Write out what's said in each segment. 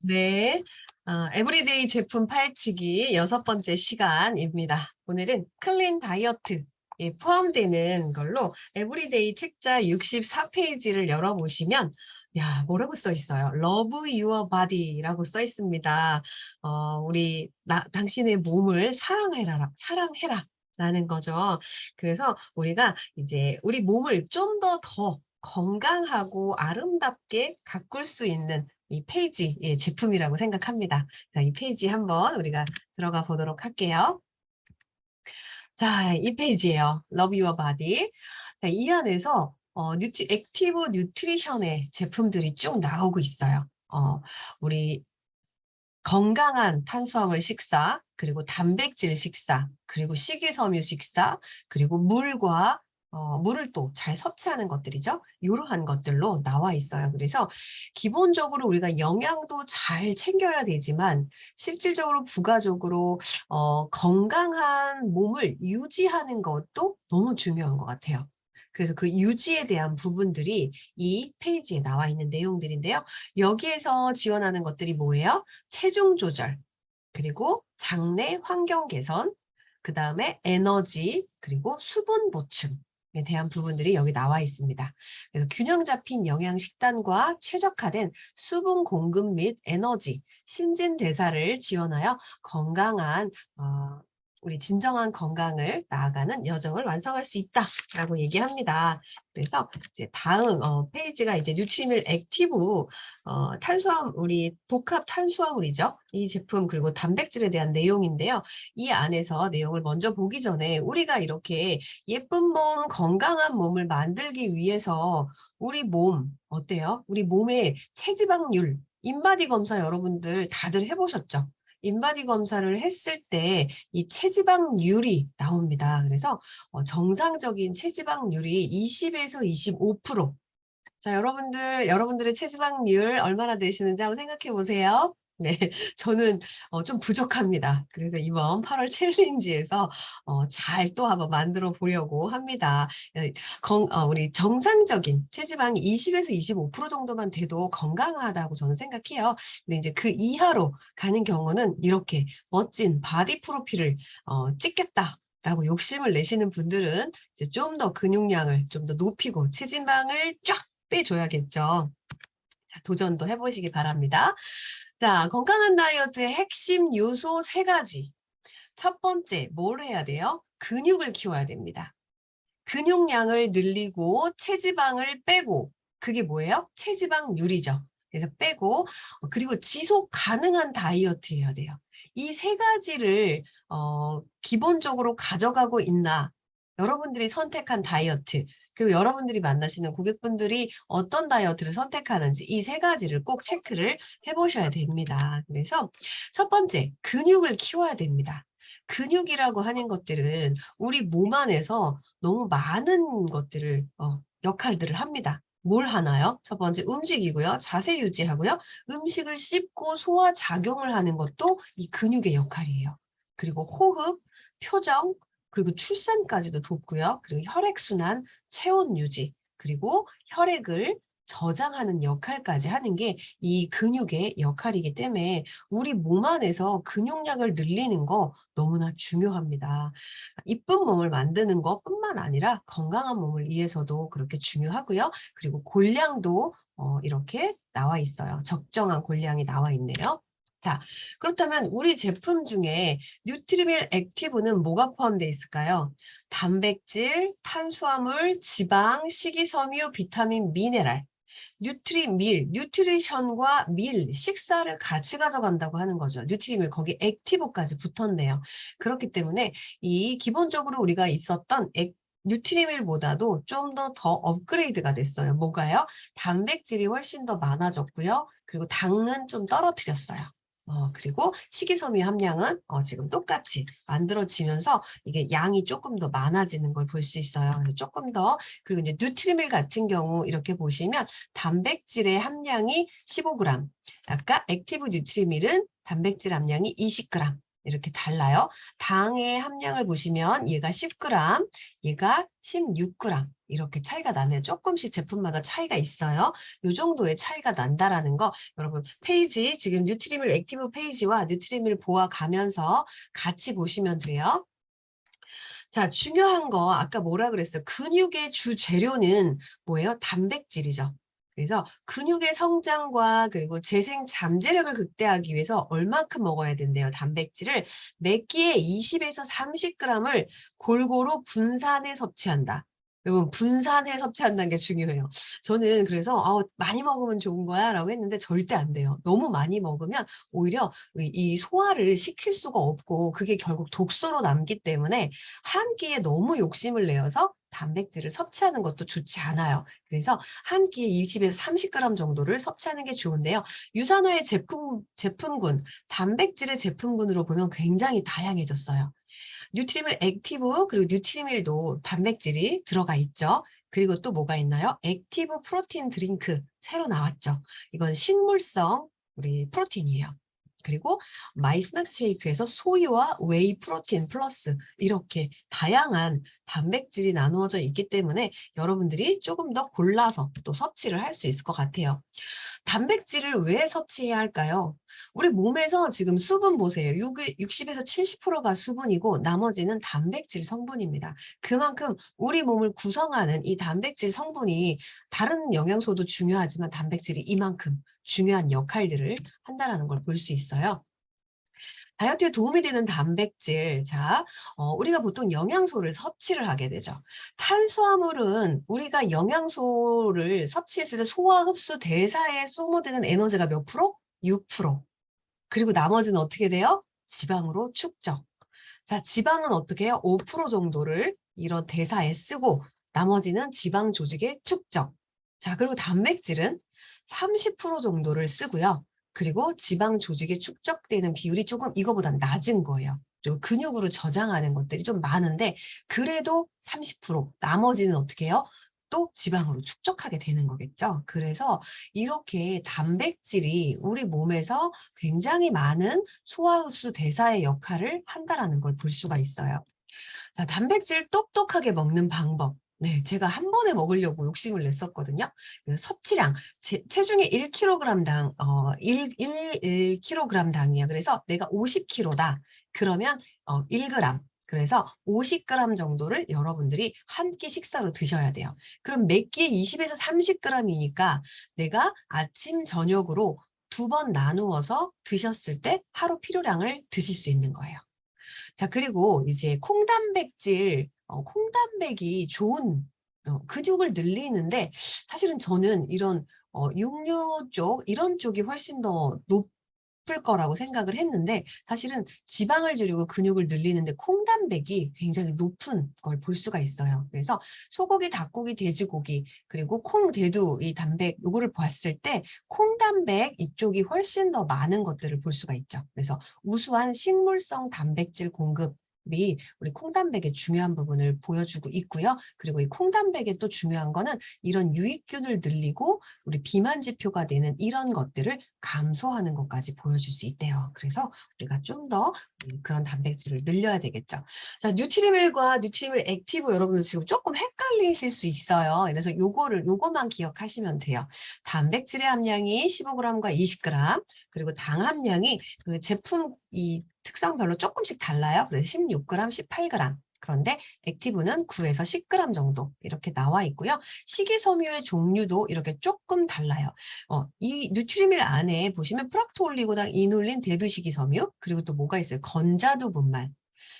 네, 에브리데이 제품 파헤치기 6번째 시간입니다. 오늘은 클린 다이어트에 포함되는 걸로 에브리데이 책자 64페이지를 열어보시면 뭐라고 써 있어요? Love your body라고 써 있습니다. 당신의 몸을 사랑해라 라는 거죠. 그래서 우리가 이제 우리 몸을 좀 더 건강하고 아름답게 가꿀 수 있는 이 페이지의 제품이라고 생각합니다. 자, 이 페이지 한번 우리가 들어가 보도록 할게요. 자, 이 페이지예요. Love Your Body. 자, 이 안에서 액티브 뉴트리션의 제품들이 쭉 나오고 있어요. 우리 건강한 탄수화물 식사, 그리고 단백질 식사, 그리고 식이섬유 식사, 그리고 물을 또 잘 섭취하는 것들이죠. 이러한 것들로 나와 있어요. 그래서 기본적으로 우리가 영양도 잘 챙겨야 되지만 실질적으로 부가적으로 건강한 몸을 유지하는 것도 너무 중요한 것 같아요. 그래서 그 유지에 대한 부분들이 이 페이지에 나와 있는 내용들인데요. 여기에서 지원하는 것들이 뭐예요? 체중 조절, 그리고 장내 환경 개선, 그 다음에 에너지, 그리고 수분 보충에 대한 부분들이 여기 나와 있습니다. 그래서 균형 잡힌 영양 식단과 최적화된 수분 공급 및 에너지, 신진대사를 지원하여 건강한 우리 진정한 건강을 나아가는 여정을 완성할 수 있다라고 얘기합니다. 그래서 이제 다음 페이지가 이제 뉴트리밀 액티브 우리 복합 탄수화물이죠. 이 제품 그리고 단백질에 대한 내용인데요. 이 안에서 내용을 먼저 보기 전에 우리가 이렇게 예쁜 몸, 건강한 몸을 만들기 위해서 우리 몸 어때요? 우리 몸의 체지방률, 인바디 검사 여러분들 다들 해보셨죠? 인바디 검사를 했을 때 이 체지방률이 나옵니다. 그래서 정상적인 체지방률이 20에서 25%. 자, 여러분들의 체지방률 얼마나 되시는지 한번 생각해 보세요. 네, 저는 좀 부족합니다. 그래서 이번 8월 챌린지에서 잘 또 한번 만들어 보려고 합니다. 우리 정상적인 체지방이 20에서 25% 정도만 돼도 건강하다고 저는 생각해요. 근데 이제 그 이하로 가는 경우는 이렇게 멋진 바디 프로필을 찍겠다라고 욕심을 내시는 분들은 이제 좀 더 근육량을 좀 더 높이고 체지방을 쫙 빼줘야겠죠. 자, 도전도 해보시기 바랍니다. 자, 건강한 다이어트의 핵심 요소 3가지. 첫 번째, 뭘 해야 돼요? 근육을 키워야 됩니다. 근육량을 늘리고 체지방을 빼고, 그게 뭐예요? 체지방률이죠. 그래서 빼고, 그리고 지속 가능한 다이어트 해야 돼요. 이 3가지를 기본적으로 가져가고 있나? 여러분들이 선택한 다이어트, 그리고 여러분들이 만나시는 고객분들이 어떤 다이어트를 선택하는지 이 3가지를 꼭 체크를 해보셔야 됩니다. 그래서 첫 번째, 근육을 키워야 됩니다. 근육이라고 하는 것들은 우리 몸 안에서 너무 많은 것들을 역할들을 합니다. 뭘 하나요? 첫 번째 움직이고요. 자세 유지하고요. 음식을 씹고 소화 작용을 하는 것도 이 근육의 역할이에요. 그리고 호흡, 표정, 그리고 출산까지도 돕고요. 그리고 혈액순환, 체온 유지, 그리고 혈액을 저장하는 역할까지 하는 게 이 근육의 역할이기 때문에 우리 몸 안에서 근육량을 늘리는 거 너무나 중요합니다. 이쁜 몸을 만드는 것뿐만 아니라 건강한 몸을 위해서도 그렇게 중요하고요. 그리고 골량도 이렇게 나와 있어요. 적정한 골량이 나와 있네요. 자, 그렇다면 우리 제품 중에 뉴트리밀 액티브는 뭐가 포함되어 있을까요? 단백질, 탄수화물, 지방, 식이섬유, 비타민, 미네랄. 뉴트리션과 밀, 식사를 같이 가져간다고 하는 거죠. 뉴트리밀, 거기 액티브까지 붙었네요. 그렇기 때문에 이 기본적으로 우리가 있었던 뉴트리밀보다도 좀 더 업그레이드가 됐어요. 뭐가요? 단백질이 훨씬 더 많아졌고요. 그리고 당은 좀 떨어뜨렸어요. 그리고 식이섬유 함량은 지금 똑같이 만들어지면서 이게 양이 조금 더 많아지는 걸 볼 수 있어요. 조금 더, 그리고 이제 뉴트리밀 같은 경우 이렇게 보시면 단백질의 함량이 15g, 아까 액티브 뉴트리밀은 단백질 함량이 20g, 이렇게 달라요. 당의 함량을 보시면 얘가 10g, 얘가 16g 이렇게 차이가 나네요. 조금씩 제품마다 차이가 있어요. 이 정도의 차이가 난다라는 거 여러분 페이지 지금 뉴트리밀 액티브 페이지와 뉴트리밀 보아 가면서 같이 보시면 돼요. 자, 중요한 거 아까 뭐라 그랬어요? 근육의 주 재료는 뭐예요? 단백질이죠. 그래서 근육의 성장과 그리고 재생 잠재력을 극대화하기 위해서 얼만큼 먹어야 된대요. 단백질을 몇 끼에 20에서 30g을 골고루 분산해 섭취한다. 여러분 분산해 섭취한다는 게 중요해요. 저는 그래서 많이 먹으면 좋은 거야 라고 했는데 절대 안 돼요. 너무 많이 먹으면 오히려 이 소화를 시킬 수가 없고 그게 결국 독소로 남기 때문에 한 끼에 너무 욕심을 내어서 단백질을 섭취하는 것도 좋지 않아요. 그래서 한 끼에 20에서 30g 정도를 섭취하는 게 좋은데요. 유산화의 제품군, 단백질의 제품군으로 보면 굉장히 다양해졌어요. 뉴트리밀 액티브 그리고 뉴트리밀도 단백질이 들어가 있죠. 그리고 또 뭐가 있나요? 액티브 프로틴 드링크 새로 나왔죠. 이건 식물성 우리 프로틴이에요. 그리고 마이스맥스 쉐이크에서 소이와 웨이 프로틴 플러스 이렇게 다양한 단백질이 나누어져 있기 때문에 여러분들이 조금 더 골라서 또 섭취를 할 수 있을 것 같아요. 단백질을 왜 섭취해야 할까요? 우리 몸에서 지금 수분 보세요. 60에서 70%가 수분이고 나머지는 단백질 성분입니다. 그만큼 우리 몸을 구성하는 이 단백질 성분이 다른 영양소도 중요하지만 단백질이 이만큼 중요한 역할들을 한다는 걸 볼 수 있어요. 다이어트에 도움이 되는 단백질. 자, 우리가 보통 영양소를 섭취를 하게 되죠. 탄수화물은 우리가 영양소를 섭취했을 때 소화, 흡수, 대사에 소모되는 에너지가 몇 프로? 6%. 그리고 나머지는 어떻게 돼요? 지방으로 축적. 자, 지방은 어떻게 해요? 5% 정도를 이런 대사에 쓰고 나머지는 지방 조직에 축적. 자, 그리고 단백질은 30% 정도를 쓰고요. 그리고 지방 조직에 축적되는 비율이 조금 이거보다 낮은 거예요. 그리고 근육으로 저장하는 것들이 좀 많은데 그래도 30%, 나머지는 어떻게 해요? 또 지방으로 축적하게 되는 거겠죠. 그래서 이렇게 단백질이 우리 몸에서 굉장히 많은 소화, 흡수, 대사의 역할을 한다라는 걸 볼 수가 있어요. 자, 단백질 똑똑하게 먹는 방법. 네, 제가 한 번에 먹으려고 욕심을 냈었거든요. 그래서 섭취량, 체중의 1kg당, 1kg당이에요. 그래서 내가 50kg다. 그러면 1g. 그래서 50g 정도를 여러분들이 한 끼 식사로 드셔야 돼요. 그럼 몇 끼에 20에서 30g이니까 내가 아침, 저녁으로 2번 나누어서 드셨을 때 하루 필요량을 드실 수 있는 거예요. 자, 그리고 이제 콩단백질, 콩단백이 좋은 근육을 늘리는데 사실은 저는 이런 육류 쪽 이런 쪽이 훨씬 더 높을 거라고 생각을 했는데 사실은 지방을 줄이고 근육을 늘리는데 콩단백이 굉장히 높은 걸 볼 수가 있어요. 그래서 소고기, 닭고기, 돼지고기 그리고 콩, 대두 이 단백 요거를 봤을 때 콩단백 이쪽이 훨씬 더 많은 것들을 볼 수가 있죠. 그래서 우수한 식물성 단백질 공급이 우리 콩단백의 중요한 부분을 보여주고 있고요. 그리고 이 콩단백의 또 중요한 거는 이런 유익균을 늘리고 우리 비만 지표가 되는 이런 것들을 감소하는 것까지 보여줄 수 있대요. 그래서 우리가 좀 더 그런 단백질을 늘려야 되겠죠. 자, 뉴트리밀과 뉴트리밀 액티브 여러분들 지금 조금 헷갈리실 수 있어요. 그래서 요거만 기억하시면 돼요. 단백질의 함량이 15g과 20g, 그리고 당 함량이 그 제품 이 특성별로 조금씩 달라요. 그래서 16g, 18g. 그런데 액티브는 9에서 10g 정도 이렇게 나와 있고요. 식이섬유의 종류도 이렇게 조금 달라요. 이 뉴트리밀 안에 보시면 프락토올리고당, 이눌린, 대두식이섬유 그리고 또 뭐가 있어요? 건자두 분말.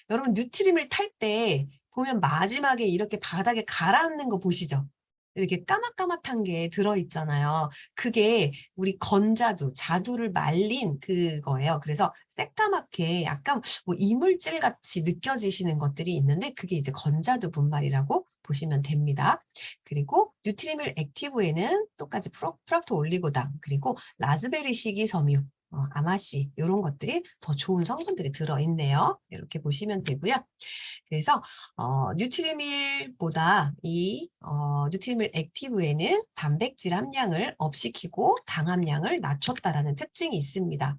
여러분 뉴트림을 탈 때 보면 마지막에 이렇게 바닥에 가라앉는 거 보시죠? 이렇게 까맣까맣한 게 들어있잖아요. 그게 우리 건자두, 자두를 말린 그거예요. 그래서 새까맣게 약간 뭐 이물질 같이 느껴지시는 것들이 있는데 그게 이제 건자두 분말이라고 보시면 됩니다. 그리고 뉴트리밀 액티브에는 똑같이 프락토 올리고당 그리고 라즈베리 식이섬유 아마씨 이런 것들이 더 좋은 성분들이 들어있네요. 이렇게 보시면 되고요. 그래서 뉴트리밀보다 이 뉴트리밀 액티브에는 단백질 함량을 업시키고 당 함량을 낮췄다라는 특징이 있습니다.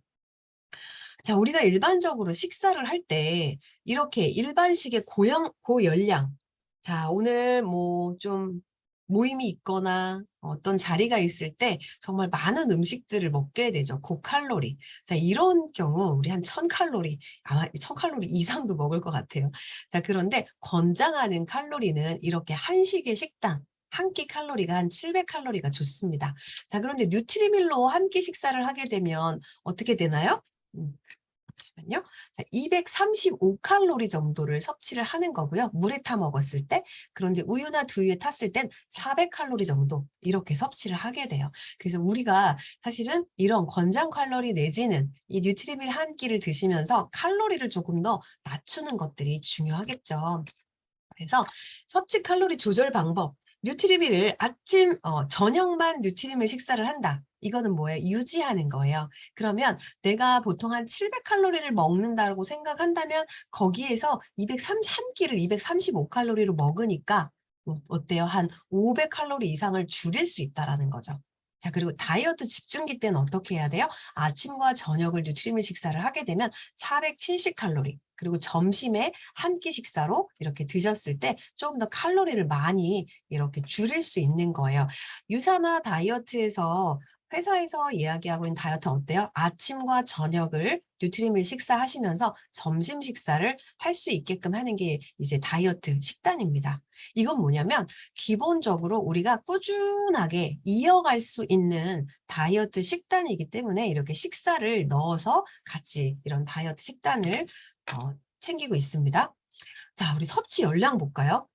자, 우리가 일반적으로 식사를 할 때 이렇게 일반식의 고열량. 자, 오늘 뭐 좀 모임이 있거나 어떤 자리가 있을 때 정말 많은 음식들을 먹게 되죠. 고칼로리. 자, 이런 경우 우리 한 1000칼로리, 아마 1000칼로리 이상도 먹을 것 같아요. 자, 그런데 권장하는 칼로리는 이렇게 한식의 식단, 한 끼 칼로리가 한 700칼로리가 좋습니다. 자, 그런데 뉴트리밀로 한 끼 식사를 하게 되면 어떻게 되나요? 잠시만요. 자, 235칼로리 정도를 섭취를 하는 거고요. 물에 타 먹었을 때. 그런데 우유나 두유에 탔을 땐 400칼로리 정도 이렇게 섭취를 하게 돼요. 그래서 우리가 사실은 이런 권장 칼로리 내지는 이 뉴트리밀 한 끼를 드시면서 칼로리를 조금 더 낮추는 것들이 중요하겠죠. 그래서 섭취 칼로리 조절 방법. 뉴트리밀을 저녁만 뉴트리밀 식사를 한다. 이거는 뭐예요? 유지하는 거예요. 그러면 내가 보통 한 700칼로리를 먹는다고 생각한다면 거기에서 한 끼를 235칼로리로 먹으니까 어때요? 한 500칼로리 이상을 줄일 수 있다라는 거죠. 자, 그리고 다이어트 집중기 때는 어떻게 해야 돼요? 아침과 저녁을 뉴트리밀 식사를 하게 되면 470칼로리, 그리고 점심에 한 끼 식사로 이렇게 드셨을 때 조금 더 칼로리를 많이 이렇게 줄일 수 있는 거예요. 유사나 다이어트에서 회사에서 이야기하고 있는 다이어트 어때요? 아침과 저녁을 뉴트리밀 식사하시면서 점심 식사를 할 수 있게끔 하는 게 이제 다이어트 식단입니다. 이건 뭐냐면 기본적으로 우리가 꾸준하게 이어갈 수 있는 다이어트 식단이기 때문에 이렇게 식사를 넣어서 같이 이런 다이어트 식단을 챙기고 있습니다. 자, 우리 섭취 열량 볼까요?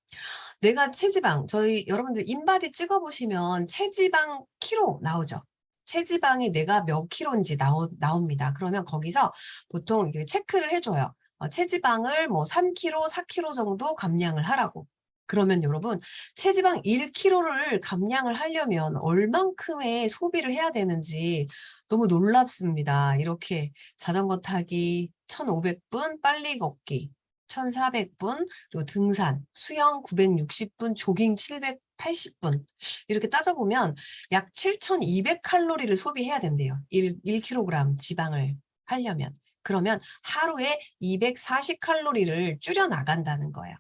내가 체지방, 저희 여러분들 인바디 찍어보시면 체지방 키로 나오죠. 체지방이 내가 몇 킬로인지 나옵니다. 그러면 거기서 보통 체크를 해줘요. 체지방을 뭐 3kg, 4kg 정도 감량을 하라고. 그러면 여러분, 체지방 1kg를 감량을 하려면 얼만큼의 소비를 해야 되는지 너무 놀랍습니다. 이렇게 자전거 타기 1500분, 빨리 걷기 1400분, 그리고 등산, 수영 960분, 조깅 780분. 이렇게 따져보면 약 7200칼로리를 소비해야 된대요. 1kg 지방을 하려면. 그러면 하루에 240칼로리를 줄여 나간다는 거예요.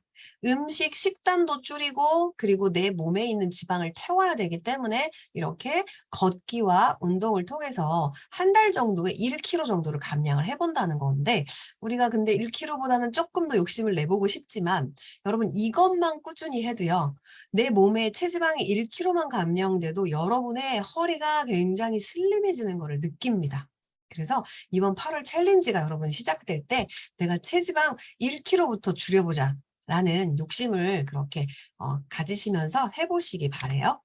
식단도 줄이고, 그리고 내 몸에 있는 지방을 태워야 되기 때문에 이렇게 걷기와 운동을 통해서 한 달 정도에 1kg 정도를 감량을 해본다는 건데, 우리가 근데 1kg보다는 조금 더 욕심을 내보고 싶지만, 여러분 이것만 꾸준히 해도요, 내 몸에 체지방이 1kg만 감량돼도 여러분의 허리가 굉장히 슬림해지는 것을 느낍니다. 그래서 이번 8월 챌린지가 여러분 시작될 때 내가 체지방 1kg부터 줄여보자 라는 욕심을 그렇게 가지시면서 해보시기 바래요.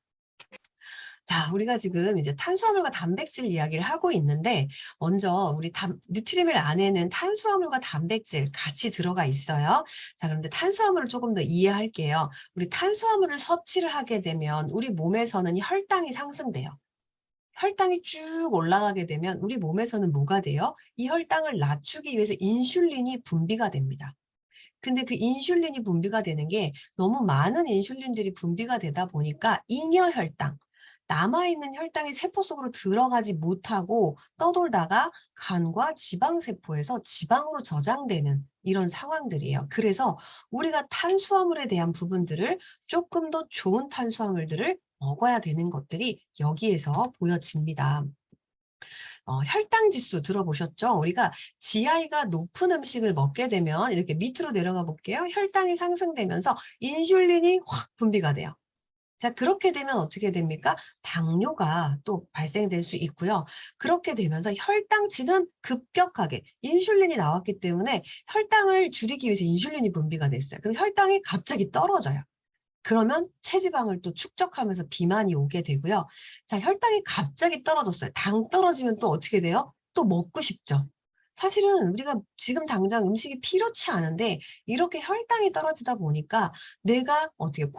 자, 우리가 지금 이제 탄수화물과 단백질 이야기를 하고 있는데, 먼저 우리 뉴트리밀 안에는 탄수화물과 단백질 같이 들어가 있어요. 자, 그런데 탄수화물을 조금 더 이해할게요. 우리 탄수화물을 섭취를 하게 되면 우리 몸에서는 혈당이 상승돼요. 혈당이 쭉 올라가게 되면 우리 몸에서는 뭐가 돼요? 이 혈당을 낮추기 위해서 인슐린이 분비가 됩니다. 근데 그 인슐린이 분비가 되는 게 너무 많은 인슐린들이 분비가 되다 보니까 잉여 혈당, 남아있는 혈당이 세포 속으로 들어가지 못하고 떠돌다가 간과 지방세포에서 지방으로 저장되는 이런 상황들이에요. 그래서 우리가 탄수화물에 대한 부분들을 조금 더 좋은 탄수화물들을 먹어야 되는 것들이 여기에서 보여집니다. 혈당 지수 들어보셨죠? 우리가 GI가 높은 음식을 먹게 되면 이렇게 밑으로 내려가 볼게요. 혈당이 상승되면서 인슐린이 확 분비가 돼요. 자, 그렇게 되면 어떻게 됩니까? 당뇨가 또 발생될 수 있고요. 그렇게 되면서 혈당치는 급격하게 인슐린이 나왔기 때문에 혈당을 줄이기 위해서 인슐린이 분비가 됐어요. 그럼 혈당이 갑자기 떨어져요. 그러면 체지방을 또 축적하면서 비만이 오게 되고요. 자, 혈당이 갑자기 떨어졌어요. 당 떨어지면 또 어떻게 돼요? 또 먹고 싶죠. 사실은 우리가 지금 당장 음식이 필요치 않은데 이렇게 혈당이 떨어지다 보니까 내가 어떻게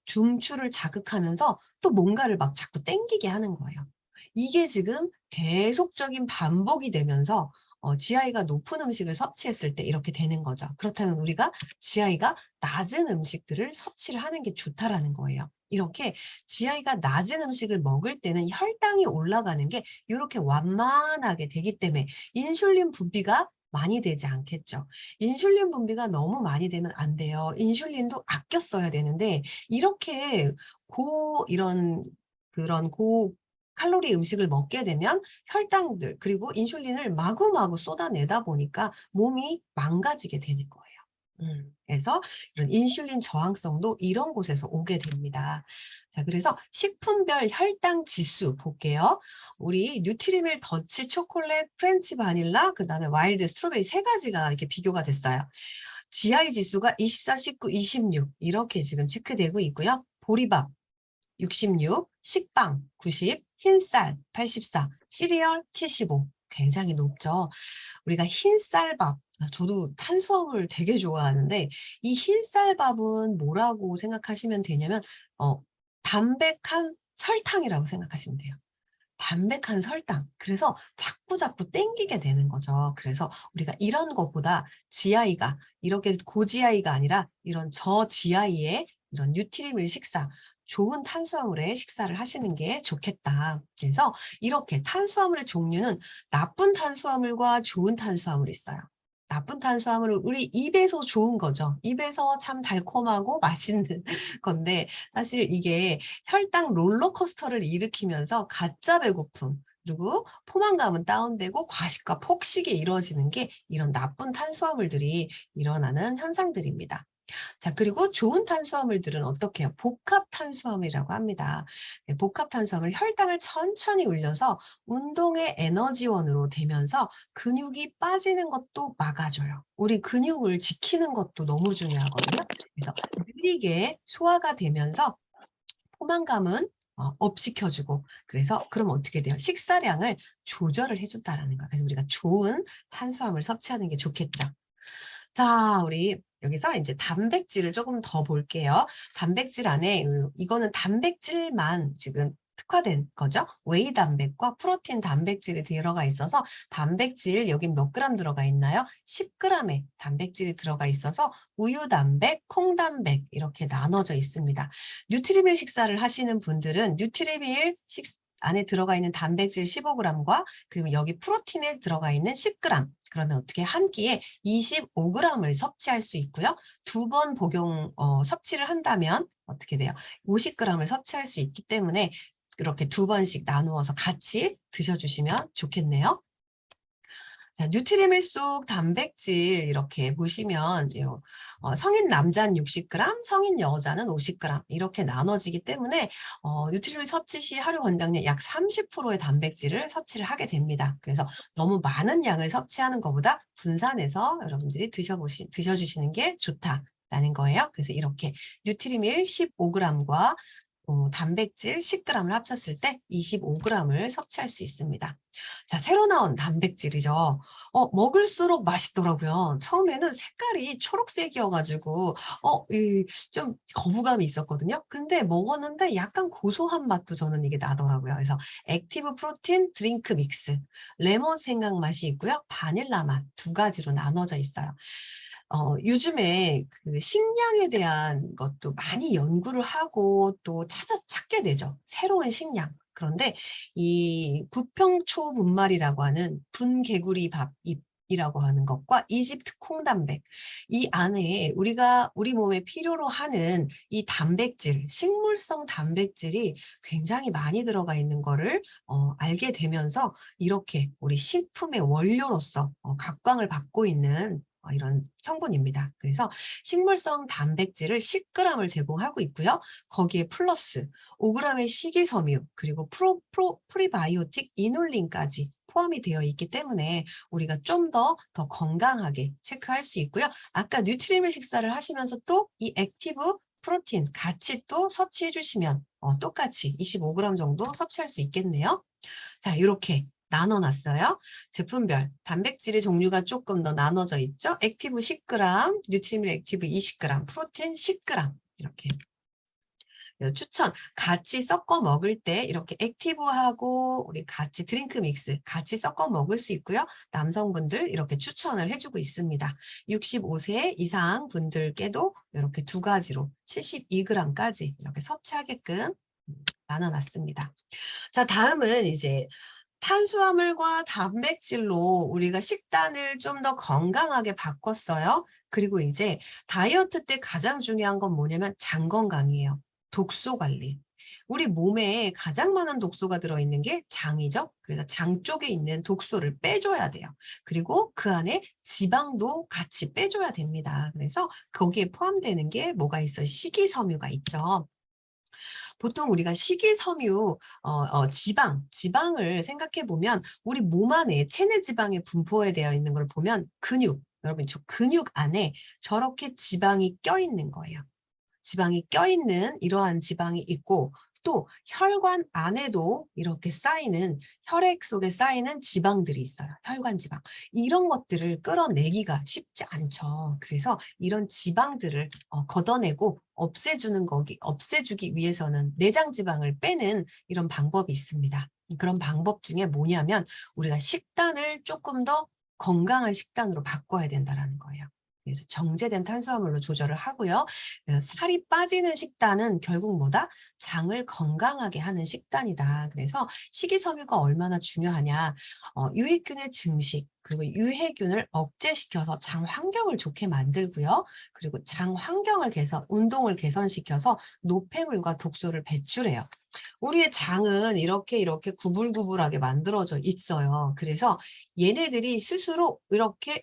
중추를 자극하면서 또 뭔가를 막 자꾸 땡기게 하는 거예요. 이게 지금 계속적인 반복이 되면서 GI가 높은 음식을 섭취했을 때 이렇게 되는 거죠. 그렇다면 우리가 GI가 낮은 음식들을 섭취를 하는 게 좋다라는 거예요. 이렇게 GI가 낮은 음식을 먹을 때는 혈당이 올라가는 게 이렇게 완만하게 되기 때문에 인슐린 분비가 많이 되지 않겠죠. 인슐린 분비가 너무 많이 되면 안 돼요. 인슐린도 아껴 써야 되는데 이렇게 이런 그런 칼로리 음식을 먹게 되면 혈당들 그리고 인슐린을 마구마구 쏟아내다 보니까 몸이 망가지게 되는 거예요. 그래서 이런 인슐린 저항성도 이런 곳에서 오게 됩니다. 자, 그래서 식품별 혈당 지수 볼게요. 우리 뉴트리밀 더치 초콜릿, 프렌치 바닐라, 그다음에 와일드 스트로베리 세 가지가 이렇게 비교가 됐어요. GI 지수가 24, 19, 26 이렇게 지금 체크되고 있고요. 보리밥 66, 식빵 90, 흰쌀 84, 시리얼 75. 굉장히 높죠. 우리가 흰쌀밥, 저도 탄수화물 되게 좋아하는데 이 흰쌀밥은 뭐라고 생각하시면 되냐면 담백한 설탕이라고 생각하시면 돼요. 담백한 설탕. 그래서 자꾸자꾸 땡기게 되는 거죠. 그래서 우리가 이런 것보다 GI가 이렇게 고GI가 아니라 이런 저GI의 이런 뉴트리밀 식사, 좋은 탄수화물의 식사를 하시는 게 좋겠다. 그래서 이렇게 탄수화물의 종류는 나쁜 탄수화물과 좋은 탄수화물이 있어요. 나쁜 탄수화물은 우리 입에서 좋은 거죠. 입에서 참 달콤하고 맛있는 건데 사실 이게 혈당 롤러코스터를 일으키면서 가짜 배고픔 그리고 포만감은 다운되고 과식과 폭식이 이루어지는 게 이런 나쁜 탄수화물들이 일어나는 현상들입니다. 자, 그리고 좋은 탄수화물들은 어떻게 해요? 복합 탄수화물이라고 합니다. 네, 복합 탄수화물 혈당을 천천히 올려서 운동의 에너지원으로 되면서 근육이 빠지는 것도 막아줘요. 우리 근육을 지키는 것도 너무 중요하거든요. 그래서 느리게 소화가 되면서 포만감은 업 시켜주고 그래서 그럼 어떻게 돼요? 식사량을 조절을 해준다라는 거예요. 그래서 우리가 좋은 탄수화물 섭취하는 게 좋겠죠. 자, 우리 여기서 이제 단백질을 조금 더 볼게요. 단백질 안에 이거는 단백질만 지금 특화된 거죠. 웨이 단백과 프로틴 단백질이 들어가 있어서 단백질 여기 몇 그램 들어가 있나요? 10g의 단백질이 들어가 있어서 우유 단백, 콩 단백 이렇게 나눠져 있습니다. 뉴트리밀 식사를 하시는 분들은 뉴트리밀 안에 들어가 있는 단백질 15g과 그리고 여기 프로틴에 들어가 있는 10g 그러면 어떻게 한 끼에 25g을 섭취할 수 있고요. 두 번 섭취를 한다면 어떻게 돼요? 50g을 섭취할 수 있기 때문에 이렇게 두 번씩 나누어서 같이 드셔주시면 좋겠네요. 자, 뉴트리밀 속 단백질 이렇게 보시면 성인 남자는 60g, 성인 여자는 50g 이렇게 나눠지기 때문에 뉴트리밀 섭취 시 하루 권장량 약 30%의 단백질을 섭취를 하게 됩니다. 그래서 너무 많은 양을 섭취하는 것보다 분산해서 여러분들이 드셔주시는 게 좋다라는 거예요. 그래서 이렇게 뉴트리밀 15g과 단백질 10g을 합쳤을 때 25g을 섭취할 수 있습니다. 자, 새로 나온 단백질이죠. 먹을수록 맛있더라고요. 처음에는 색깔이 초록색이어가지고, 좀 거부감이 있었거든요. 근데 먹었는데 약간 고소한 맛도 저는 이게 나더라고요. 그래서 액티브 프로틴 드링크 믹스, 레몬 생강 맛이 있고요. 바닐라 맛 두 가지로 나눠져 있어요. 요즘에 그 식량에 대한 것도 많이 연구를 하고 또 찾게 되죠. 새로운 식량. 그런데 이 부평초 분말이라고 하는 분개구리 밥잎이라고 하는 것과 이집트 콩단백 이 안에 우리 몸에 필요로 하는 이 단백질, 식물성 단백질이 굉장히 많이 들어가 있는 거를 알게 되면서 이렇게 우리 식품의 원료로서 각광을 받고 있는 이런 성분입니다. 그래서 식물성 단백질을 10g을 제공하고 있고요. 거기에 플러스 5g의 식이섬유 그리고 프리바이오틱 이눌린까지 포함이 되어 있기 때문에 우리가 좀 더 건강하게 체크할 수 있고요. 아까 뉴트리밀 식사를 하시면서 또 이 액티브 프로틴 같이 또 섭취해 주시면 똑같이 25g 정도 섭취할 수 있겠네요. 자, 이렇게 나눠놨어요. 제품별 단백질의 종류가 조금 더 나눠져 있죠. 액티브 10g, 뉴트리밀 액티브 20g, 프로틴 10g 이렇게 그래서 추천 같이 섞어 먹을 때 이렇게 액티브하고 우리 같이 드링크 믹스 같이 섞어 먹을 수 있고요. 남성분들 이렇게 추천을 해주고 있습니다. 65세 이상 분들께도 이렇게 두 가지로 72g까지 이렇게 섭취하게끔 나눠놨습니다. 자, 다음은 이제 탄수화물과 단백질로 우리가 식단을 좀 더 건강하게 바꿨어요. 그리고 이제 다이어트 때 가장 중요한 건 뭐냐면 장 건강이에요. 독소 관리. 우리 몸에 가장 많은 독소가 들어있는 게 장이죠. 그래서 장 쪽에 있는 독소를 빼줘야 돼요. 그리고 그 안에 지방도 같이 빼줘야 됩니다. 그래서 거기에 포함되는 게 뭐가 있어요? 식이섬유가 있죠. 보통 우리가 식이섬유, 지방을 생각해 보면 우리 몸 안에 체내 지방에 분포되어 있는 걸 보면 근육, 여러분 저 근육 안에 저렇게 지방이 껴있는 거예요. 지방이 껴있는 이러한 지방이 있고 또 혈관 안에도 이렇게 쌓이는 혈액 속에 쌓이는 지방들이 있어요. 혈관 지방. 이런 것들을 끌어내기가 쉽지 않죠. 그래서 이런 지방들을 걷어내고 없애주기 위해서는 내장 지방을 빼는 이런 방법이 있습니다. 그런 방법 중에 뭐냐면 우리가 식단을 조금 더 건강한 식단으로 바꿔야 된다는 거예요. 그래서 정제된 탄수화물로 조절을 하고요. 그래서 살이 빠지는 식단은 결국 뭐다? 장을 건강하게 하는 식단이다. 그래서 식이섬유가 얼마나 중요하냐. 유익균의 증식, 그리고 유해균을 억제시켜서 장 환경을 좋게 만들고요. 그리고 장 환경을 운동을 개선시켜서 노폐물과 독소를 배출해요. 우리의 장은 이렇게 구불구불하게 만들어져 있어요. 그래서 얘네들이 스스로 이렇게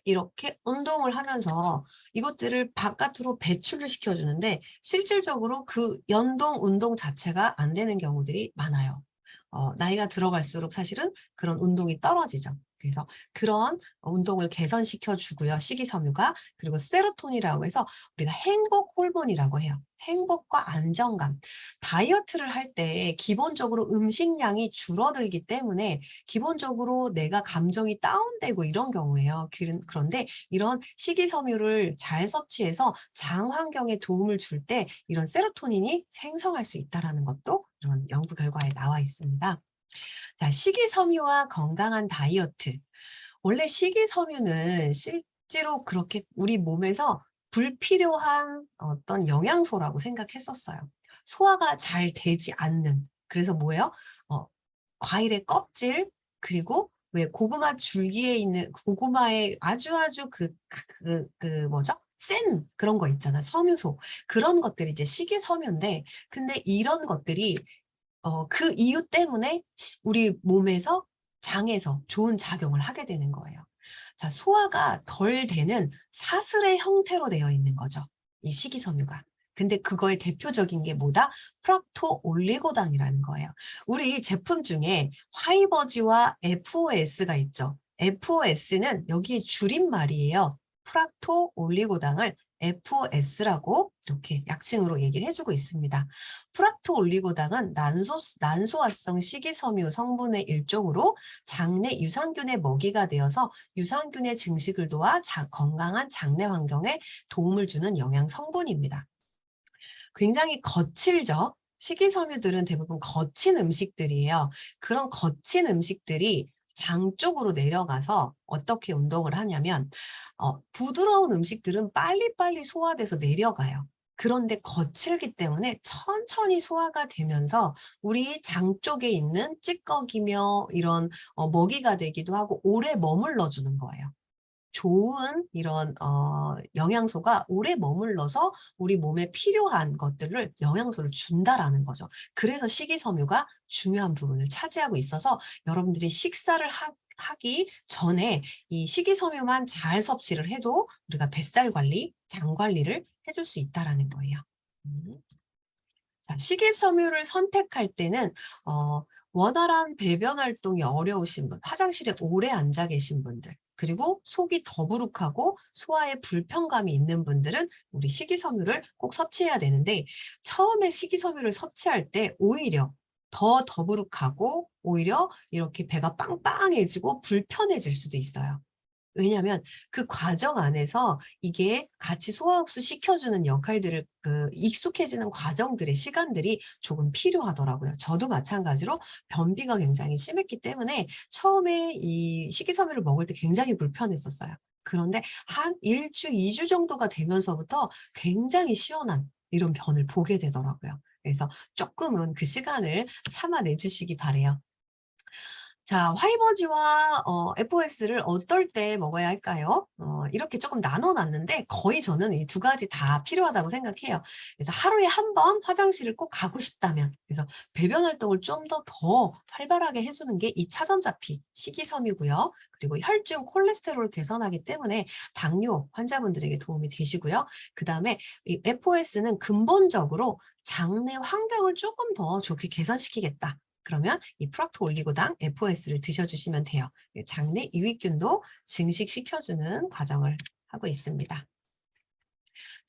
운동을 하면서 이것들을 바깥으로 배출을 시켜주는데 실질적으로 그 운동 자체가 안 되는 경우들이 많아요. 나이가 들어갈수록 사실은 그런 운동이 떨어지죠. 그래서 그런 운동을 개선시켜 주고요. 식이섬유가. 그리고 세로토닌이라고 해서 우리가 행복 호르몬이라고 해요. 행복과 안정감. 다이어트를 할 때 기본적으로 음식량이 줄어들기 때문에 기본적으로 내가 감정이 다운되고 이런 경우예요. 그런데 이런 식이섬유를 잘 섭취해서 장 환경에 도움을 줄 때 이런 세로토닌이 생성할 수 있다는 것도 이런 연구 결과에 나와 있습니다. 자, 식이섬유와 건강한 다이어트. 원래 식이섬유는 실제로 그렇게 우리 몸에서 불필요한 어떤 영양소라고 생각했었어요. 소화가 잘 되지 않는. 그래서 뭐예요? 과일의 껍질, 그리고 왜 고구마 줄기에 있는 고구마의 아주 뭐죠? 센 그런 거 있잖아. 섬유소. 그런 것들이 이제 식이섬유인데, 근데 이런 것들이 그 이유 때문에 우리 몸에서 장에서 좋은 작용을 하게 되는 거예요. 자, 소화가 덜 되는 사슬의 형태로 되어 있는 거죠. 이 식이섬유가. 근데 그거의 대표적인 게 뭐다? 프락토 올리고당이라는 거예요. 우리 제품 중에 화이버지와 FOS가 있죠. FOS는 여기에 줄임말이에요. 프락토 올리고당을 FOS라고 이렇게 약칭으로 얘기를 해주고 있습니다. 프락토 올리고당은 난소화성 식이섬유 성분의 일종으로 장내 유산균의 먹이가 되어서 유산균의 증식을 도와 건강한 장내 환경에 도움을 주는 영양 성분입니다. 굉장히 거칠죠. 식이섬유들은 대부분 거친 음식들이에요. 그런 거친 음식들이 장 쪽으로 내려가서 어떻게 운동을 하냐면 부드러운 음식들은 빨리빨리 소화돼서 내려가요. 그런데 거칠기 때문에 천천히 소화가 되면서 우리 장 쪽에 있는 찌꺼기며 이런 먹이가 되기도 하고 오래 머물러 주는 거예요. 좋은 이런 영양소가 오래 머물러서 우리 몸에 필요한 것들을 영양소를 준다라는 거죠. 그래서 식이섬유가 중요한 부분을 차지하고 있어서 여러분들이 식사를 하기 전에 이 식이섬유만 잘 섭취를 해도 우리가 뱃살 관리, 장 관리를 해줄 수 있다라는 거예요. 자, 식이섬유를 선택할 때는 원활한 배변 활동이 어려우신 분, 화장실에 오래 앉아 계신 분들, 그리고 속이 더부룩하고 소화에 불편감이 있는 분들은 우리 식이섬유를 꼭 섭취해야 되는데 처음에 식이섬유를 섭취할 때 오히려 더 더부룩하고 오히려 이렇게 배가 빵빵해지고 불편해질 수도 있어요. 왜냐하면 그 과정 안에서 이게 같이 소화 흡수 시켜주는 역할들을 익숙해지는 과정들의 시간들이 조금 필요하더라고요. 저도 마찬가지로 변비가 굉장히 심했기 때문에 처음에 이 식이섬유를 먹을 때 굉장히 불편했었어요. 그런데 한 1 주, 2주 정도가 되면서부터 굉장히 시원한 이런 변을 보게 되더라고요. 그래서 쪼끔은 그 시간을 참아내 주시기 바라요. 자, 화이버지와 FOS를 어떨 때 먹어야 할까요? 이렇게 조금 나눠 놨는데 거의 저는 이 두 가지 다 필요하다고 생각해요. 그래서 하루에 한 번 화장실을 꼭 가고 싶다면, 그래서 배변 활동을 좀 더 활발하게 해 주는 게 이 차전자피, 식이섬유고요. 그리고 혈중 콜레스테롤을 개선하기 때문에 당뇨 환자분들에게 도움이 되시고요. 그다음에 이 FOS는 근본적으로 장내 환경을 조금 더 좋게 개선시키겠다. 그러면 이 프락토 올리고당 FOS를 드셔주시면 돼요. 장내 유익균도 증식시켜주는 과정을 하고 있습니다.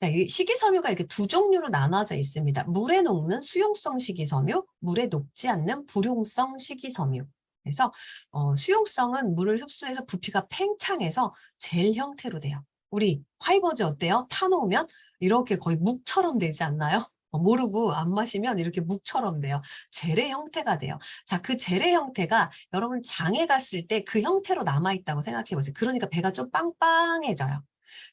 자, 이 식이섬유가 이렇게 두 종류로 나눠져 있습니다. 물에 녹는 수용성 식이섬유, 물에 녹지 않는 불용성 식이섬유. 그래서 수용성은 물을 흡수해서 부피가 팽창해서 젤 형태로 돼요. 우리 화이버즈 어때요? 타놓으면 이렇게 거의 묵처럼 되지 않나요? 모르고 안 마시면 이렇게 묵처럼 돼요. 젤의 형태가 돼요. 자, 그 젤의 형태가 여러분 장에 갔을 때 그 형태로 남아있다고 생각해 보세요. 그러니까 배가 좀 빵빵해져요.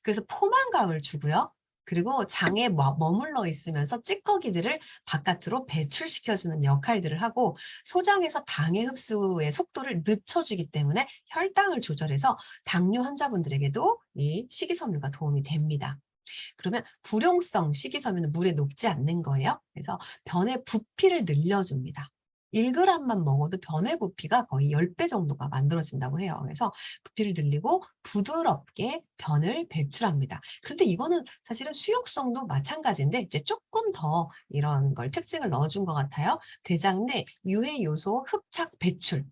그래서 포만감을 주고요. 그리고 장에 머물러 있으면서 찌꺼기들을 바깥으로 배출시켜주는 역할들을 하고 소장에서 당의 흡수의 속도를 늦춰주기 때문에 혈당을 조절해서 당뇨 환자분들에게도 이 식이섬유가 도움이 됩니다. 그러면 불용성 식이섬유는 물에 녹지 않는 거예요. 그래서 변의 부피를 늘려줍니다. 1g만 먹어도 변의 부피가 거의 10배 정도가 만들어진다고 해요. 그래서 부피를 늘리고 부드럽게 변을 배출합니다. 그런데 이거는 사실은 수용성도 마찬가지인데 이제 조금 더 이런 걸 특징을 넣어준 것 같아요. 대장 내 유해 요소 흡착 배출.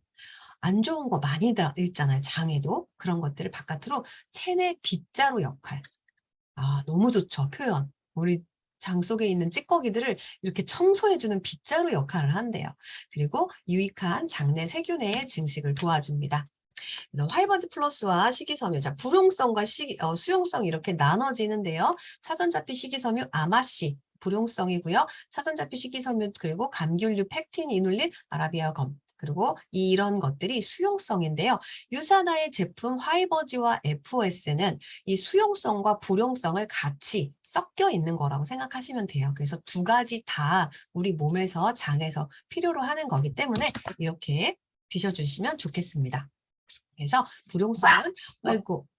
안 좋은 거 많이 있잖아요. 장에도. 그런 것들을 바깥으로 체내 빗자루 역할. 아, 너무 좋죠, 표현. 우리 장 속에 있는 찌꺼기들을 이렇게 청소해 주는 빗자루 역할을 한대요. 그리고 유익한 장내 세균의 증식을 도와줍니다. 그래서 화이버즈 플러스와 식이섬유, 자, 불용성과 수용성 이렇게 나눠지는데요. 차전자피 식이섬유 아마씨 불용성이고요. 차전자피 식이섬유 그리고 감귤류 팩틴, 이눌린, 아라비아 검. 그리고 이런 것들이 수용성인데요. 유사나의 제품 화이버지와 FOS는 이 수용성과 불용성을 같이 섞여 있는 거라고 생각하시면 돼요. 그래서 두 가지 다 우리 몸에서 장에서 필요로 하는 거기 때문에 이렇게 드셔주시면 좋겠습니다. 그래서 불용성은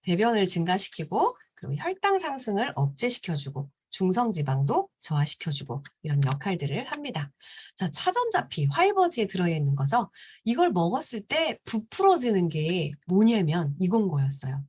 배변을 증가시키고 그리고 혈당 상승을 억제시켜주고 중성지방도 저하시켜주고 이런 역할들을 합니다. 자, 차전자피, 화이버지에 들어있는 거죠. 이걸 먹었을 때 부풀어지는 게 뭐냐면 이건 거였어요.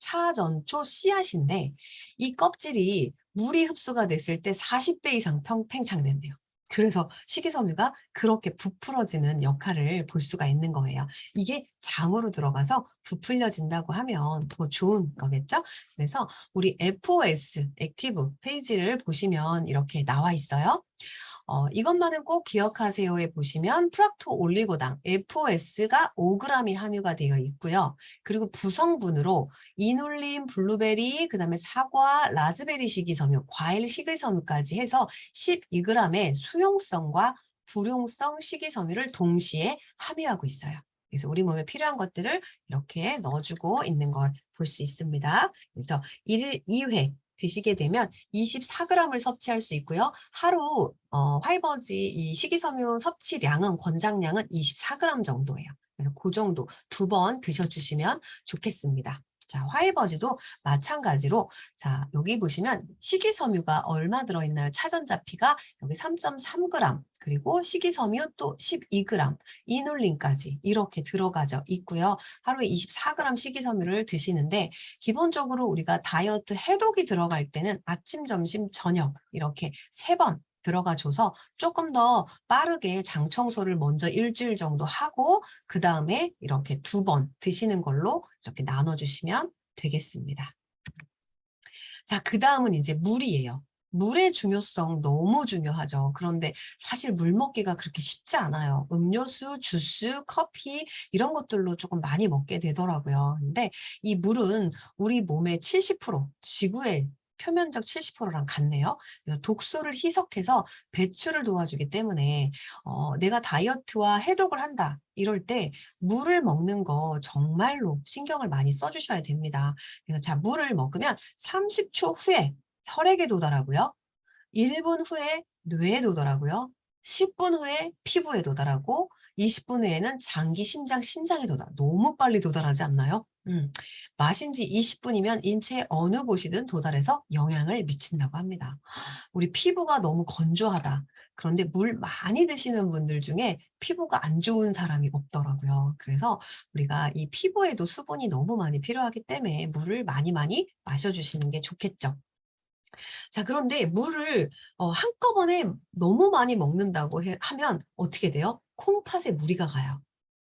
차전초 씨앗인데 이 껍질이 물이 흡수가 됐을 때 40배 이상 팽창된대요. 그래서 식이섬유가 그렇게 부풀어지는 역할을 볼 수가 있는 거예요. 이게 장으로 들어가서 부풀려진다고 하면 더 좋은 거겠죠? 그래서 우리 FOS, 액티브 페이지를 보시면 이렇게 나와 있어요. 이것만은 꼭 기억하세요에 보시면 프락토 올리고당 FOS가 5g이 함유가 되어 있고요. 그리고 구성분으로 이눌린, 블루베리, 그다음에 사과, 라즈베리 식이섬유, 과일 식이섬유까지 해서 12g의 수용성과 불용성 식이섬유를 동시에 함유하고 있어요. 그래서 우리 몸에 필요한 것들을 이렇게 넣어주고 있는 걸 볼 수 있습니다. 그래서 1일 2회 드시게 되면 24g을 섭취할 수 있고요. 하루 화이버지 이 식이섬유 섭취량은 권장량은 24g 정도예요. 그래서 그 정도 2번 드셔주시면 좋겠습니다. 자, 화이버지도 마찬가지로 자, 여기 보시면 식이섬유가 얼마 들어있나요? 차전자피가 여기 3.3g 그리고 식이섬유 또 12g 이눌린까지 이렇게 들어가져 있고요. 하루에 24g 식이섬유를 드시는데 기본적으로 우리가 다이어트 해독이 들어갈 때는 아침, 점심, 저녁 이렇게 3번 들어가줘서 조금 더 빠르게 장 청소를 먼저 일주일 정도 하고 그 다음에 이렇게 2번 드시는 걸로 이렇게 나눠주시면 되겠습니다. 자, 그 다음은 이제 물이에요. 물의 중요성 너무 중요하죠. 그런데 사실 물 먹기가 그렇게 쉽지 않아요. 음료수, 주스, 커피 이런 것들로 조금 많이 먹게 되더라고요. 근데 이 물은 우리 몸의 70%, 지구의 표면적 70%랑 같네요. 그래서 독소를 희석해서 배출을 도와주기 때문에 내가 다이어트와 해독을 한다 이럴 때 물을 먹는 거 정말로 신경을 많이 써 주셔야 됩니다. 그래서 자, 물을 먹으면 30초 후에 혈액에 도달하고요. 1분 후에 뇌에 도달하고요. 10분 후에 피부에 도달하고 20분 후에는 장기, 심장, 신장에 너무 빨리 도달하지 않나요? 마신 지 20분이면 인체의 어느 곳이든 도달해서 영향을 미친다고 합니다. 우리 피부가 너무 건조하다. 그런데 물 많이 드시는 분들 중에 피부가 안 좋은 사람이 없더라고요. 그래서 우리가 이 피부에도 수분이 너무 많이 필요하기 때문에 물을 많이 많이 마셔주시는 게 좋겠죠. 자, 그런데 물을 한꺼번에 너무 많이 먹는다고 하면 어떻게 돼요? 콩팥에 무리가 가요.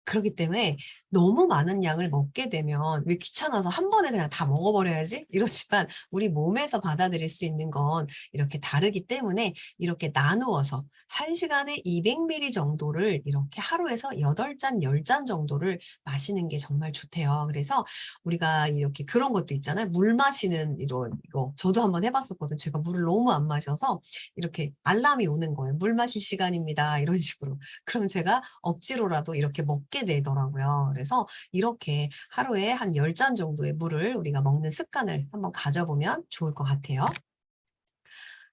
그렇기 때문에 너무 많은 양을 먹게 되면 왜 귀찮아서 한 번에 그냥 다 먹어버려야지? 이렇지만 우리 몸에서 받아들일 수 있는 건 이렇게 다르기 때문에 이렇게 나누어서 1시간에 200ml 정도를 이렇게 하루에서 8잔, 10잔 정도를 마시는 게 정말 좋대요. 그래서 우리가 이렇게 그런 것도 있잖아요. 물 마시는 이런 이거 저도 한번 해봤었거든요. 제가 물을 너무 안 마셔서 이렇게 알람이 오는 거예요. 물 마실 시간입니다. 이런 식으로. 그럼 제가 억지로라도 이렇게 먹게 되더라고요. 그래서 이렇게 하루에 한 10잔 정도의 물을 우리가 먹는 습관을 한번 가져보면 좋을 것 같아요.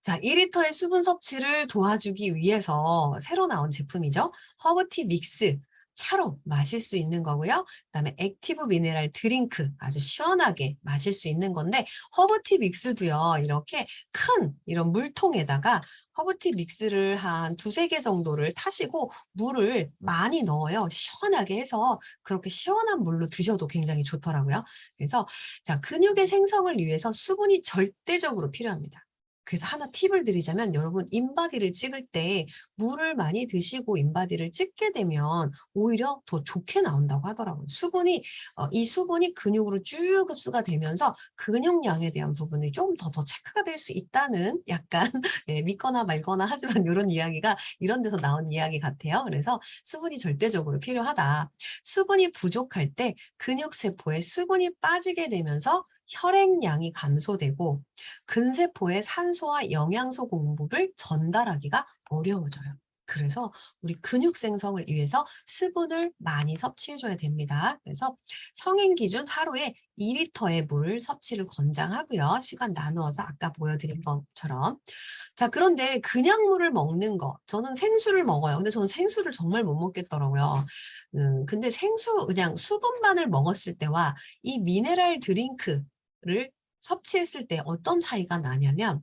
자, 2리터의 수분 섭취를 도와주기 위해서 새로 나온 제품이죠. 허브티 믹스. 차로 마실 수 있는 거고요. 그다음에 액티브 미네랄 드링크 아주 시원하게 마실 수 있는 건데 허브티 믹스도요. 이렇게 큰 이런 물통에다가 허브티 믹스를 한 두세 개 정도를 타시고 물을 많이 넣어요. 시원하게 해서 그렇게 시원한 물로 드셔도 굉장히 좋더라고요. 그래서 자, 근육의 생성을 위해서 수분이 절대적으로 필요합니다. 그래서 하나 팁을 드리자면 여러분 인바디를 찍을 때 물을 많이 드시고 인바디를 찍게 되면 오히려 더 좋게 나온다고 하더라고요. 이 수분이 근육으로 쭉 흡수가 되면서 근육량에 대한 부분이 좀 더 체크가 될 수 있다는 약간 예, 믿거나 말거나 하지만 이런 이야기가 이런 데서 나온 이야기 같아요. 그래서 수분이 절대적으로 필요하다. 수분이 부족할 때 근육세포에 수분이 빠지게 되면서 혈액량이 감소되고 근세포에 산소와 영양소 공급을 전달하기가 어려워져요. 그래서 우리 근육 생성을 위해서 수분을 많이 섭취해 줘야 됩니다. 그래서 성인 기준 하루에 2리터의 물 섭취를 권장하고요. 시간 나누어서 아까 보여드린 것처럼. 자, 그런데 그냥 물을 먹는 거, 저는 생수를 먹어요. 근데 저는 생수를 정말 못 먹겠더라고요. 근데 생수, 그냥 수분만을 먹었을 때와 이 미네랄 드링크를 섭취했을 때 어떤 차이가 나냐면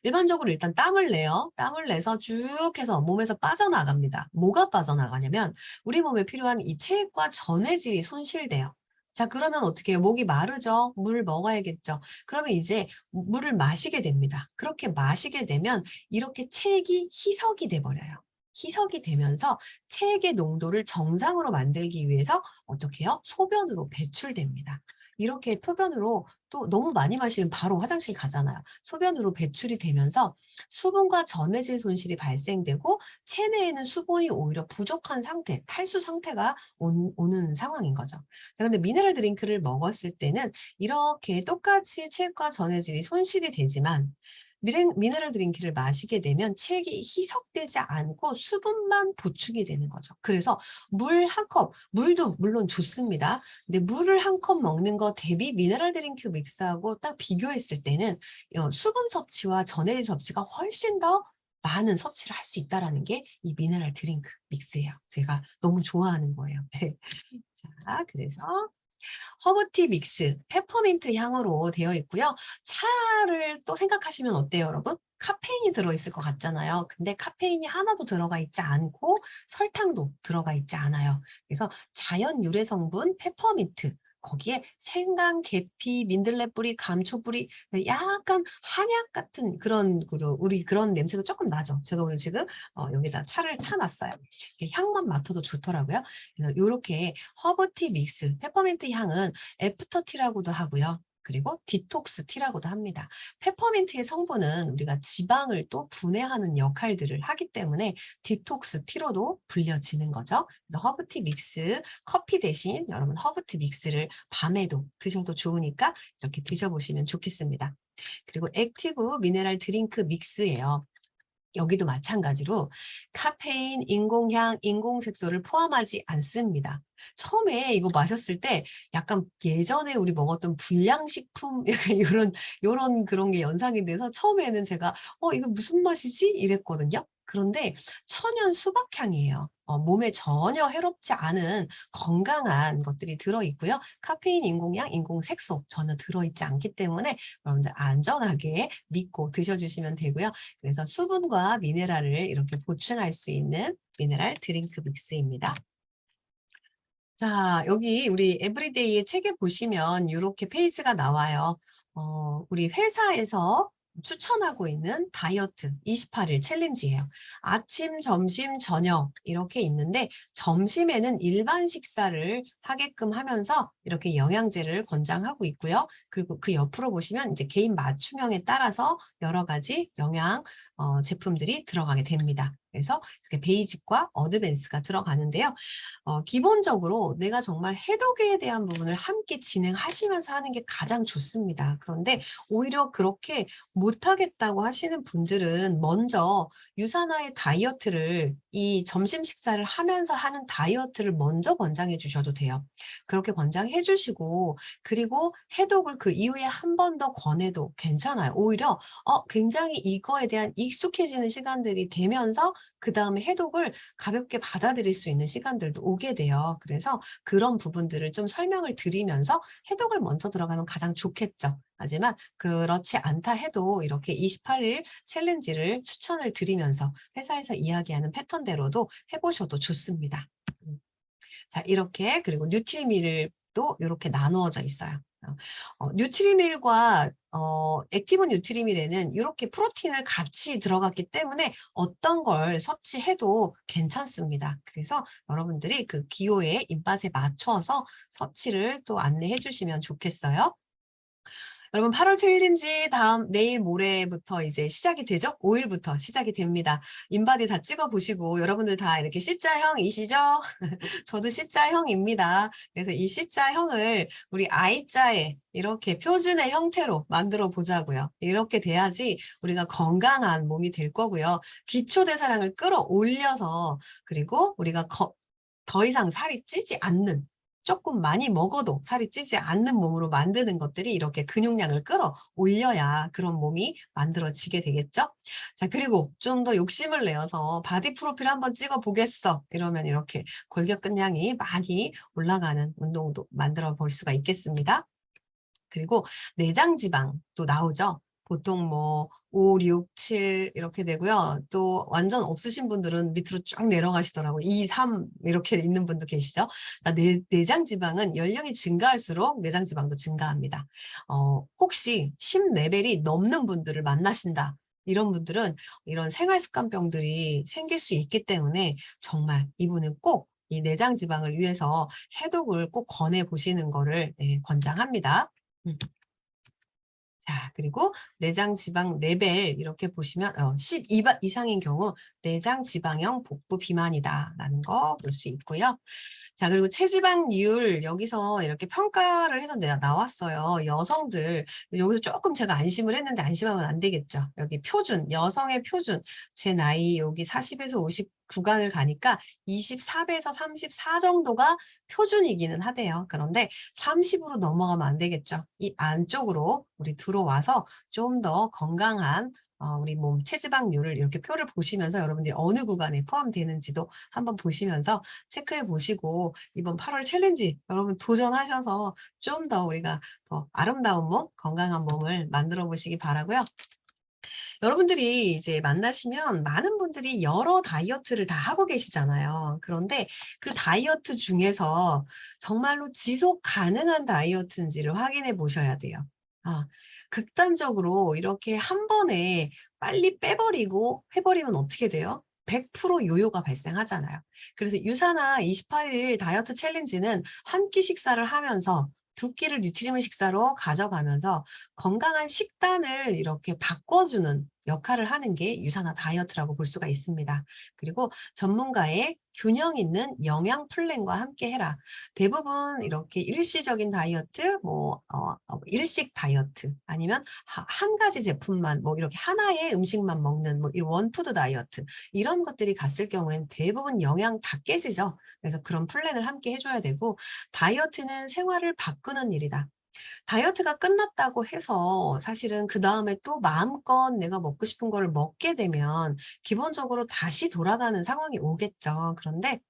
일반적으로 일단 땀을 내요. 땀을 내서 쭉 해서 몸에서 빠져나갑니다. 뭐가 빠져나가냐면 우리 몸에 필요한 이 체액과 전해질이 손실돼요. 자, 그러면 어떻게 해요? 목이 마르죠? 물 먹어야겠죠? 그러면 이제 물을 마시게 됩니다. 그렇게 마시게 되면 이렇게 체액이 희석이 돼 버려요. 희석이 되면서 체액의 농도를 정상으로 만들기 위해서 어떻게 해요? 소변으로 배출됩니다. 이렇게 소변으로 또 너무 많이 마시면 바로 화장실 가잖아요. 소변으로 배출이 되면서 수분과 전해질 손실이 발생되고 체내에는 수분이 오히려 부족한 상태, 탈수 상태가 오는 상황인 거죠. 자, 근데 미네랄 드링크를 먹었을 때는 이렇게 똑같이 체과 전해질이 손실이 되지만 미네랄 드링크를 마시게 되면 체액이 희석되지 않고 수분만 보충이 되는 거죠. 그래서 물 한 컵, 물도 물론 좋습니다. 근데 물을 한 컵 먹는 거 대비 미네랄 드링크 믹스하고 딱 비교했을 때는 수분 섭취와 전해질 섭취가 훨씬 더 많은 섭취를 할 수 있다라는 게 이 미네랄 드링크 믹스예요. 제가 너무 좋아하는 거예요. 자, 그래서 허브티 믹스, 페퍼민트 향으로 되어 있고요. 차를 또 생각하시면 어때요, 여러분? 카페인이 들어있을 것 같잖아요. 근데 카페인이 하나도 들어가 있지 않고 설탕도 들어가 있지 않아요. 그래서 자연 유래 성분 페퍼민트, 거기에 생강, 계피, 민들레 뿌리, 감초 뿌리, 약간 한약 같은 그런 우리 그런 냄새도 조금 나죠. 제가 오늘 지금 여기다 차를 타놨어요. 향만 맡아도 좋더라고요. 그래서 이렇게 허브티 믹스, 페퍼민트 향은 애프터티라고도 하고요. 그리고 디톡스 티라고도 합니다. 페퍼민트의 성분은 우리가 지방을 또 분해하는 역할들을 하기 때문에 디톡스 티로도 불려지는 거죠. 그래서 허브티 믹스, 커피 대신 여러분 허브티 믹스를 밤에도 드셔도 좋으니까 이렇게 드셔보시면 좋겠습니다. 그리고 액티브 미네랄 드링크 믹스예요. 여기도 마찬가지로 카페인, 인공향, 인공색소를 포함하지 않습니다. 처음에 이거 마셨을 때 약간 예전에 우리 먹었던 불량식품 약간 요런 그런 게 연상이 돼서 처음에는 제가 이거 무슨 맛이지? 이랬거든요. 그런데 천연 수박향이에요. 몸에 전혀 해롭지 않은 건강한 것들이 들어있고요. 카페인, 인공향, 인공색소 전혀 들어있지 않기 때문에 여러분들 안전하게 믿고 드셔주시면 되고요. 그래서 수분과 미네랄을 이렇게 보충할 수 있는 미네랄 드링크 믹스입니다. 자, 여기 우리 에브리데이의 책에 보시면 이렇게 페이지가 나와요. 우리 회사에서 추천하고 있는 다이어트 28일 챌린지예요. 아침, 점심, 저녁 이렇게 있는데 점심에는 일반 식사를 하게끔 하면서 이렇게 영양제를 권장하고 있고요. 그리고 그 옆으로 보시면 이제 개인 맞춤형에 따라서 여러 가지 영양 제품들이 들어가게 됩니다. 그래서 이렇게 베이직과 어드밴스가 들어가는데요. 기본적으로 내가 정말 해독에 대한 부분을 함께 진행하시면서 하는 게 가장 좋습니다. 그런데 오히려 그렇게 못하겠다고 하시는 분들은 먼저 유산화의 다이어트를 이 점심 식사를 하면서 하는 다이어트를 먼저 권장해 주셔도 돼요. 그렇게 권장해 주시고 그리고 해독을 그 이후에 한 번 더 권해도 괜찮아요. 오히려 굉장히 이거에 대한 익숙해지는 시간들이 되면서 그다음에 해독을 가볍게 받아들일 수 있는 시간들도 오게 돼요. 그래서 그런 부분들을 좀 설명을 드리면서 해독을 먼저 들어가면 가장 좋겠죠. 하지만 그렇지 않다 해도 이렇게 28일 챌린지를 추천을 드리면서 회사에서 이야기하는 패턴대로도 해보셔도 좋습니다. 자, 이렇게 그리고 뉴트리밀도 이렇게 나누어져 있어요. 뉴트리밀과 액티브 뉴트리밀에는 이렇게 프로틴을 같이 들어갔기 때문에 어떤 걸 섭취해도 괜찮습니다. 그래서 여러분들이 그 기호의 입맛에 맞춰서 섭취를 또 안내해 주시면 좋겠어요. 여러분 8월 챌린지 다음 내일 모레부터 이제 시작이 되죠? 5일부터 시작이 됩니다. 인바디 다 찍어 보시고 여러분들 다 이렇게 C자형이시죠? 저도 C자형입니다. 그래서 이 C자형을 우리 I자에 이렇게 표준의 형태로 만들어 보자고요. 이렇게 돼야지 우리가 건강한 몸이 될 거고요. 기초대사량을 끌어올려서 그리고 우리가 더 이상 살이 찌지 않는 조금 많이 먹어도 살이 찌지 않는 몸으로 만드는 것들이 이렇게 근육량을 끌어올려야 그런 몸이 만들어지게 되겠죠. 자, 그리고 좀 더 욕심을 내어서 바디 프로필 한번 찍어 보겠어. 이러면 이렇게 골격근량이 많이 올라가는 운동도 만들어 볼 수가 있겠습니다. 그리고 내장 지방도 나오죠. 보통 뭐 5, 6, 7 이렇게 되고요. 또 완전 없으신 분들은 밑으로 쭉 내려가시더라고요. 2, 3 이렇게 있는 분도 계시죠. 그러니까 내장 지방은 연령이 증가할수록 내장 지방도 증가합니다. 혹시 10레벨이 넘는 분들을 만나신다. 이런 분들은 이런 생활습관병들이 생길 수 있기 때문에 정말 이분은 꼭 이 내장 지방을 위해서 해독을 꼭 권해 보시는 거를 권장합니다. 자, 그리고 내장 지방 레벨 이렇게 보시면 12 이상인 경우 내장 지방형 복부 비만이다라는 거 볼 수 있고요. 자, 그리고 체지방률 여기서 이렇게 평가를 해서 내가 나왔어요. 여성들 여기서 조금 제가 안심을 했는데 안심하면 안 되겠죠. 여기 표준 여성의 표준 제 나이 여기 40에서 50 구간을 가니까 24배에서 34 정도가 표준이기는 하대요. 그런데 30으로 넘어가면 안 되겠죠. 이 안쪽으로 우리 들어와서 좀 더 건강한 우리 몸 체지방률을 이렇게 표를 보시면서 여러분들이 어느 구간에 포함되는지도 한번 보시면서 체크해 보시고 이번 8월 챌린지 여러분 도전하셔서 좀 더 우리가 더 아름다운 몸, 건강한 몸을 만들어 보시기 바라고요. 여러분들이 이제 만나시면 많은 분들이 여러 다이어트를 다 하고 계시잖아요. 그런데 그 다이어트 중에서 정말로 지속 가능한 다이어트인지를 확인해 보셔야 돼요. 아, 극단적으로 이렇게 한 번에 빨리 빼버리고 해버리면 어떻게 돼요? 100% 요요가 발생하잖아요. 그래서 유산화 28일 다이어트 챌린지는 한 끼 식사를 하면서 두 끼를 뉴트리밀 식사로 가져가면서 건강한 식단을 이렇게 바꿔주는 역할을 하는 게 유산화 다이어트라고 볼 수가 있습니다. 그리고 전문가의 균형 있는 영양 플랜과 함께 해라. 대부분 이렇게 일시적인 다이어트, 일식 다이어트, 아니면 한 가지 제품만, 뭐 이렇게 하나의 음식만 먹는, 뭐 이 원푸드 다이어트, 이런 것들이 갔을 경우에는 대부분 영양 다 깨지죠. 그래서 그런 플랜을 함께 해줘야 되고, 다이어트는 생활을 바꾸는 일이다. 다이어트가 끝났다고 해서 사실은 그다음에 또 마음껏 내가 먹고 싶은 거를 먹게 되면 기본적으로 다시 돌아가는 상황이 오겠죠. 그런데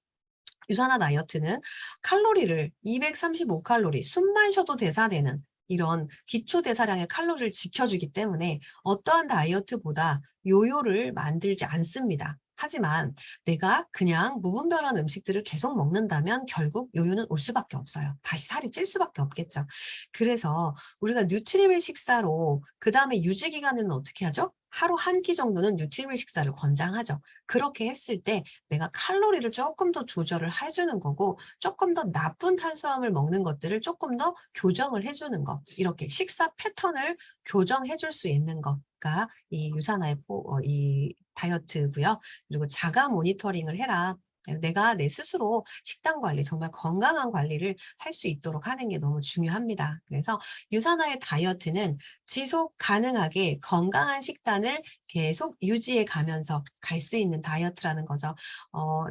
유산화 다이어트는 칼로리를 235 칼로리, 숨만 쉬어도 대사되는 이런 기초 대사량의 칼로리를 지켜주기 때문에 어떠한 다이어트보다 요요를 만들지 않습니다. 하지만 내가 그냥 무분별한 음식들을 계속 먹는다면 결국 요요는 올 수밖에 없어요. 다시 살이 찔 수밖에 없겠죠. 그래서 우리가 뉴트리밀 식사로 그다음에 유지 기간에는 어떻게 하죠? 하루 한 끼 정도는 뉴트리밀 식사를 권장하죠. 그렇게 했을 때 내가 칼로리를 조금 더 조절을 해 주는 거고, 조금 더 나쁜 탄수화물 먹는 것들을 조금 더 교정을 해 주는 거, 이렇게 식사 패턴을 교정해 줄 수 있는 거가 이 유산화의 이 다이어트고요. 그리고 자가 모니터링을 해라. 내가 내 스스로 식단 관리, 정말 건강한 관리를 할 수 있도록 하는 게 너무 중요합니다. 그래서 유산화의 다이어트는 지속 가능하게 건강한 식단을 계속 유지해 가면서 갈 수 있는 다이어트라는 거죠.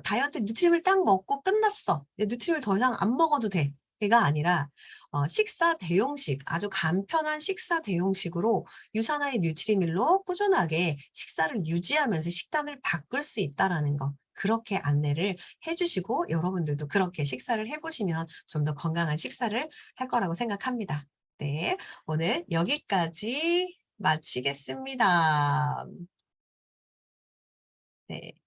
다이어트 뉴트림을 딱 먹고 끝났어. 뉴트림을 더 이상 안 먹어도 돼. 가 아니라 식사 대용식, 아주 간편한 식사 대용식으로 유산화의 뉴트리밀로 꾸준하게 식사를 유지하면서 식단을 바꿀 수 있다라는 거. 그렇게 안내를 해 주시고 여러분들도 그렇게 식사를 해 보시면 좀 더 건강한 식사를 할 거라고 생각합니다. 네. 오늘 여기까지 마치겠습니다. 네.